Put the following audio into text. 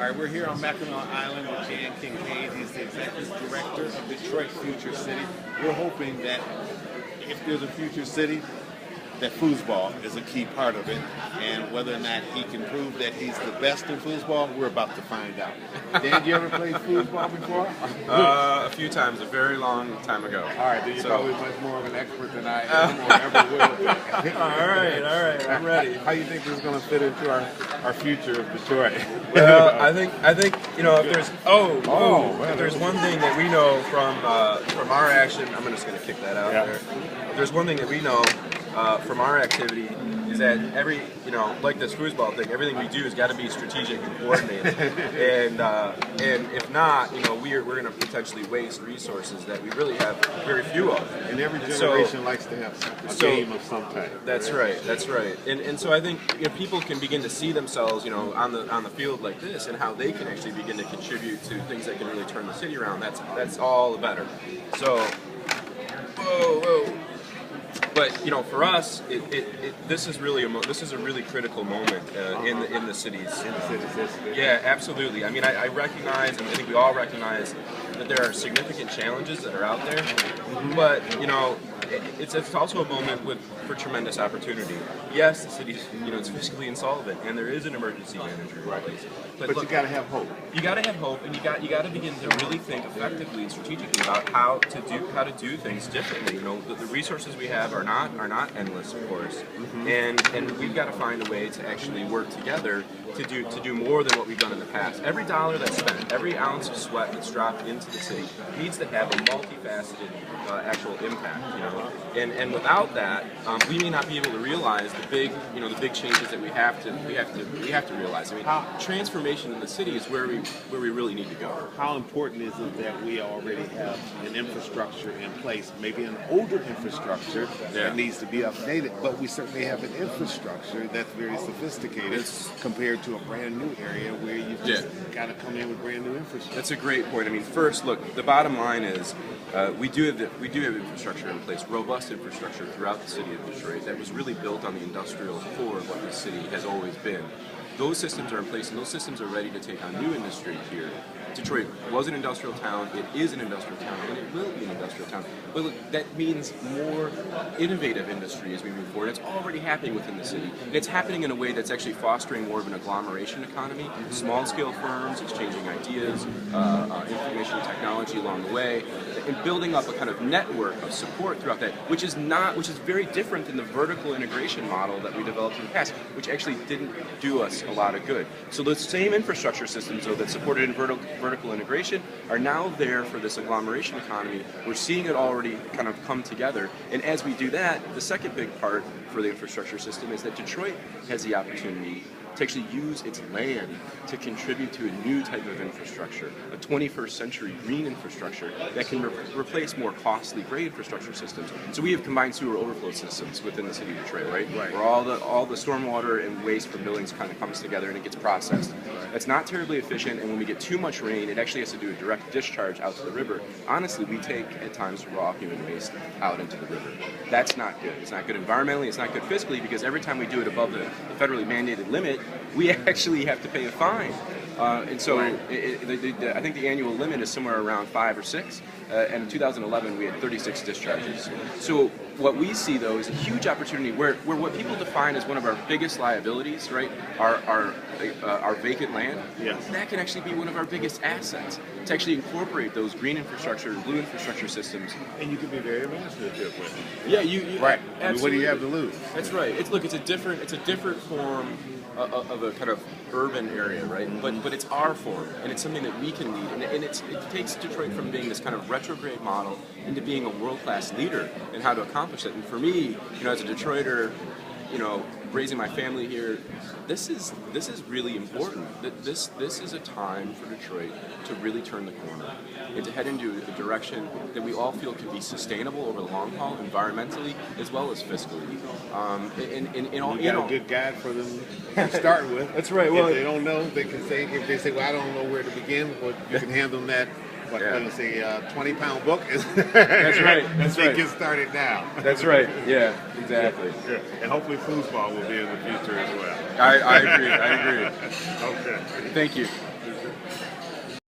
All right, we're here on Mackinac Island with Jan Kinkead. He's the executive director of Detroit Future City. We're hoping that if there's a future city, that foosball is a key part of it, and whether or not he can prove that he's the best in foosball, we're about to find out. Dan, you ever played foosball before? A few times, a very long time ago. All right, then you're probably much more of an expert than I am or ever will. all right, I'm ready. How do you think this is going to fit into our future of Detroit? Well, I think you know, if there's one thing that we know from our action, I'm just going to kick that out there. If there's one thing that we know from our activity is that like this foosball thing, everything we do has got to be strategic and coordinated. and if not, we're going to potentially waste resources that we really have very few of. And every generation likes to have a game of some type. That's right. And so I think people can begin to see themselves, on the field like this, and how they can actually begin to contribute to things that can really turn the city around. That's all the better. So, whoa. But for us, this is a really critical moment in the city's history. Yeah, absolutely. I mean, I recognize, and I think we all recognize that there are significant challenges that are out there. But it's also a moment for tremendous opportunity. Yes, the city's it's fiscally insolvent, and there is an emergency manager in place. But look, you got to have hope. You got to have hope, and you got to begin to really think effectively and strategically about how to do things differently. The resources we have are not endless, of course, and we've got to find a way to actually work together to do more than what we've done in the past. Every dollar that's spent, every ounce of sweat that's dropped into the city needs to have a multifaceted actual impact. And without that, we may not be able to realize the big changes that we have to realize. I mean, transformation in the city is where we really need to go. How important is it that we already have an infrastructure in place, maybe an older infrastructure that needs to be updated, but we certainly have an infrastructure that's very sophisticated compared to a brand new area where you just got to come in with brand new infrastructure. That's a great point. I mean, first, look, the bottom line is we do have infrastructure in place, robust infrastructure throughout the city of Detroit that was really built on the industrial core of what the city has always been. Those systems are in place, and those systems are ready to take on new industry here. Detroit was an industrial town, it is an industrial town, and it will be an industrial town. But look, that means more innovative industry as we move forward. It's already happening within the city, and it's happening in a way that's actually fostering more of an agglomeration economy, small-scale firms exchanging ideas, information technology along the way, and building up a kind of network of support throughout that, which is very different than the vertical integration model that we developed in the past, which actually didn't do us a lot of good. So those same infrastructure systems, though, that supported in vertical integration are now there for this agglomeration economy. We're seeing it already kind of come together. And as we do that, the second big part for the infrastructure system is that Detroit has the opportunity to actually use its land to contribute to a new type of infrastructure, a 21st century green infrastructure that can replace more costly gray infrastructure systems. So we have combined sewer overflow systems within the city of Detroit, right? Where all the stormwater and waste from buildings kind of comes together and it gets processed. It's not terribly efficient, and when we get too much rain, it actually has to do a direct discharge out to the river. Honestly, we take at times raw human waste out into the river. That's not good. It's not good environmentally, it's not good fiscally, because every time we do it above the federally mandated limit, we actually have to pay a fine. And so I think the annual limit is somewhere around 5 or 6, and in 2011 we had 36 discharges. So what we see, though, is a huge opportunity where what people define as one of our biggest liabilities, right, our vacant land, that can actually be one of our biggest assets to actually incorporate those green infrastructure and blue infrastructure systems. And you can be very imaginative with it. Yeah, you right. Absolutely. I mean, what do you have to lose? That's right. It's a different form of a kind of urban area, right? But it's our form, and it's something that we can lead, and it takes Detroit from being this kind of retrograde model into being a world-class leader in how to accomplish it. And for me, as a Detroiter, raising my family here, this is really important. This is a time for Detroit to really turn the corner and to head into a direction that we all feel can be sustainable over the long haul, environmentally as well as fiscally. You got a good guide for them to start with. That's right. Well, if they don't know, they can say. If they say, "Well, I don't know where to begin," well, you can hand them that. Let's say 20-pound book. That's right. That's right. Get started now. That's right. Yeah, exactly. Yeah. And hopefully foosball will be in the future as well. I agree. Okay. Thank you.